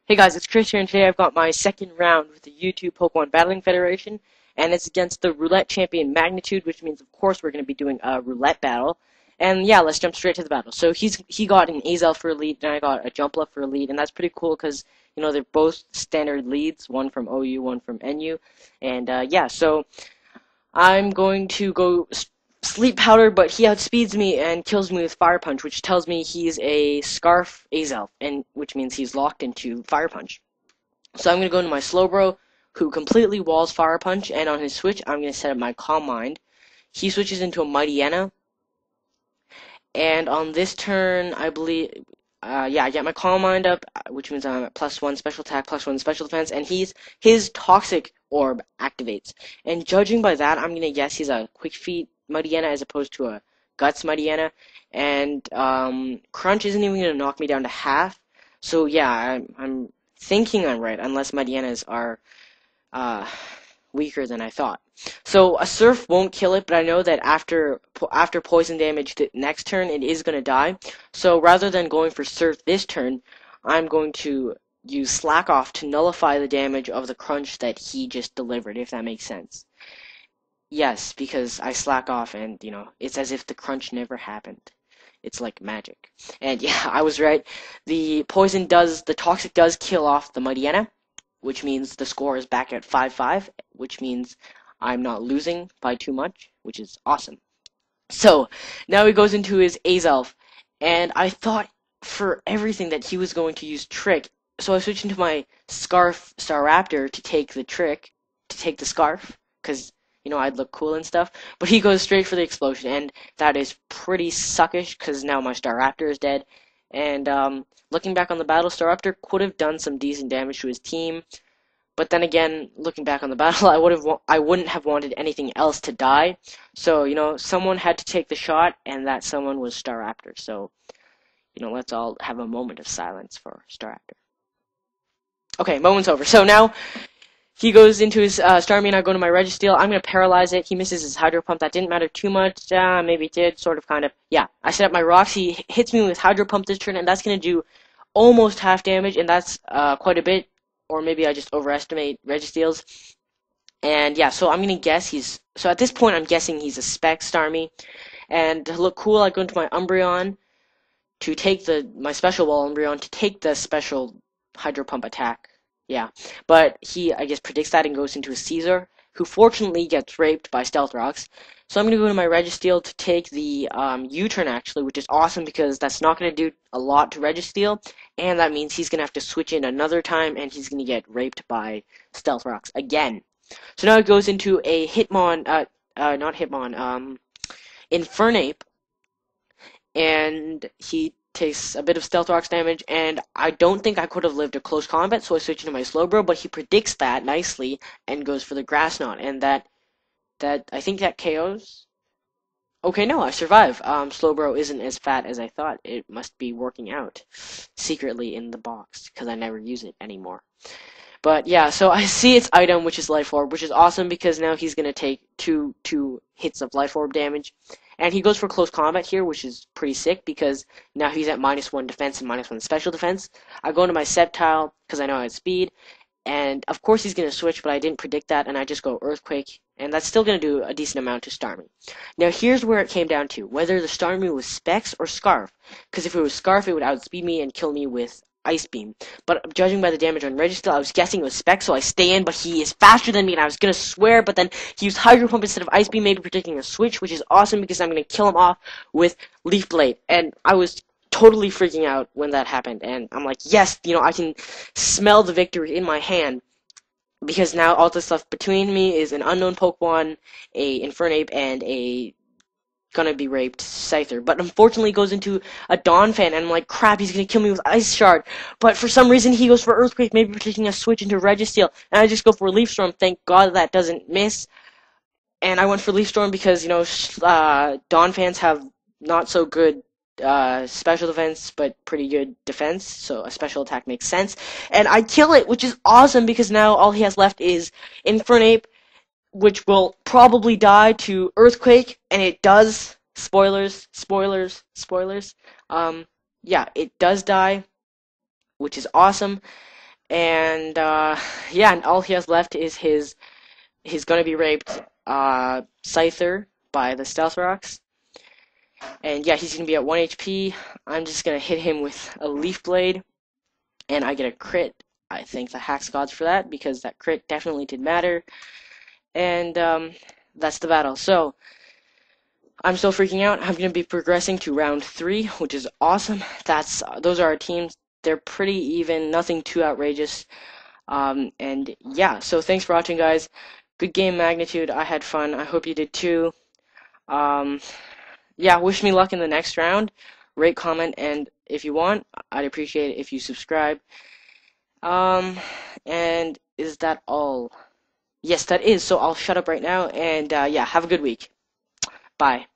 Hey guys, it's Chris here, and today I've got my second round with the YouTube Pokemon Battling Federation, and it's against the Roulette champion Magnitude, which means, of course, we're going to be doing a Roulette battle. And yeah, let's jump straight to the battle. So he got an Azel for a lead, and I got a Jumpluff for a lead, and that's pretty cool because, you know, they're both standard leads, one from OU, one from NU. And yeah, so I'm going to go Sleep Powder, but he outspeeds me and kills me with Fire Punch, which tells me he's a Scarf Azelf, and which means he's locked into Fire Punch. So I'm going to go into my Slowbro, who completely walls Fire Punch, and on his switch, I'm going to set up my Calm Mind. He switches into a Mightyena, and on this turn, I believe, yeah, I get my Calm Mind up, which means I'm at +1 special attack, +1 special defense, and his Toxic Orb activates. And judging by that, I'm going to guess he's a Quick Feet Mightyena as opposed to a Guts Mightyena, and Crunch isn't even going to knock me down to half. So yeah, I'm thinking I'm right, unless Mightyenas are weaker than I thought. So a Surf won't kill it, but I know that after poison damage the next turn, it is going to die. So rather than going for Surf this turn, I'm going to use Slack Off to nullify the damage of the Crunch that he just delivered, if that makes sense. Yes, because I slack off and, you know, it's as if the crunch never happened. It's like magic. And yeah, I was right. The Toxic does kill off the Mightyena, which means the score is back at 5-5, which means I'm not losing by too much, which is awesome. So, now he goes into his Azelf, and I thought for everything that he was going to use Trick, so I switched into my Scarf Staraptor to take the Trick, to take the Scarf, because you know, I'd look cool and stuff, but he goes straight for the Explosion, and that is pretty suckish, because now my Staraptor is dead, and, looking back on the battle, Staraptor could have done some decent damage to his team, but then again, looking back on the battle, I wouldn't have wanted anything else to die, so, you know, someone had to take the shot, and that someone was Staraptor, so, you know, let's all have a moment of silence for Staraptor. Okay, moment's over, so now he goes into his Starmie, and I go to my Registeel. I'm going to paralyze it. He misses his Hydro Pump. That didn't matter too much. Maybe it did, sort of, kind of. Yeah, I set up my Rocks. He hits me with Hydro Pump this turn, and that's going to do almost half damage, and that's quite a bit. Or maybe I just overestimate Registeels. And yeah, so I'm going to guess he's... So at this point, I'm guessing he's a Spec Starmie. And to look cool, I go into my Umbreon to take my Special Wall Umbreon to take the special Hydro Pump attack. Yeah, but he, I guess, predicts that and goes into a Caesar, who fortunately gets raped by Stealth Rocks. So I'm going to go to my Registeel to take the U-turn, actually, which is awesome because that's not going to do a lot to Registeel, and that means he's going to have to switch in another time, and he's going to get raped by Stealth Rocks again. So now it goes into a not Hitmon, Infernape, and he takes a bit of Stealth Rocks damage, and I don't think I could have lived a close combat, so I switch into my Slowbro, but he predicts that nicely and goes for the Grass Knot, and that I think that KOs. Okay, no, I survive. Slowbro isn't as fat as I thought. It must be working out secretly in the box, because I never use it anymore. But yeah, so I see its item, which is Life Orb, which is awesome because now he's going to take two hits of Life Orb damage. And he goes for close combat here, which is pretty sick because now he's at -1 defense and -1 special defense. I go into my Sceptile because I know I have speed. And of course he's going to switch, but I didn't predict that, and I just go Earthquake. And that's still going to do a decent amount to Starmie. Now here's where it came down to, whether the Starmie was Specs or Scarf. Because if it was Scarf, it would outspeed me and kill me with Ice Beam. But judging by the damage on Registeel, I was guessing it was Spec, so I stay in, but he is faster than me, and I was going to swear, but then he used Hydro Pump instead of Ice Beam, maybe predicting a switch, which is awesome because I'm going to kill him off with Leaf Blade. And I was totally freaking out when that happened, and I'm like, yes, you know, I can smell the victory in my hand. Because now all that's left between me is an unknown Pokemon, a Infernape, and a gonna be raped Scyther, but unfortunately goes into a Donphan, and I'm like, crap, he's gonna kill me with Ice Shard, but for some reason he goes for Earthquake, maybe predicting a switch into Registeel, and I just go for Leaf Storm. Thank God that doesn't miss, and I went for Leaf Storm because, you know, Donphans have not so good special defense, but pretty good defense, so a special attack makes sense, and I kill it, which is awesome, because now all he has left is Infernape, which will probably die to Earthquake, and it does. Spoilers. Yeah, it does die, which is awesome, And yeah, and all he has left is he's gonna be raped Scyther by the Stealth Rocks. And yeah, he's gonna be at 1 HP. I'm just gonna hit him with a Leaf Blade, and I get a crit. I thank the Hax Gods for that, because that crit definitely did matter. And that's the battle. So I'm still freaking out. I'm gonna be progressing to round 3, which is awesome. Those are our teams. They're pretty even, nothing too outrageous. And yeah, so thanks for watching, guys. Good game, Magnitude. I had fun. I hope you did too. Yeah, wish me luck in the next round. Rate, comment, and if you want, I'd appreciate it if you subscribe. And is that all? Yes, that is. So I'll shut up right now, and yeah, have a good week. Bye.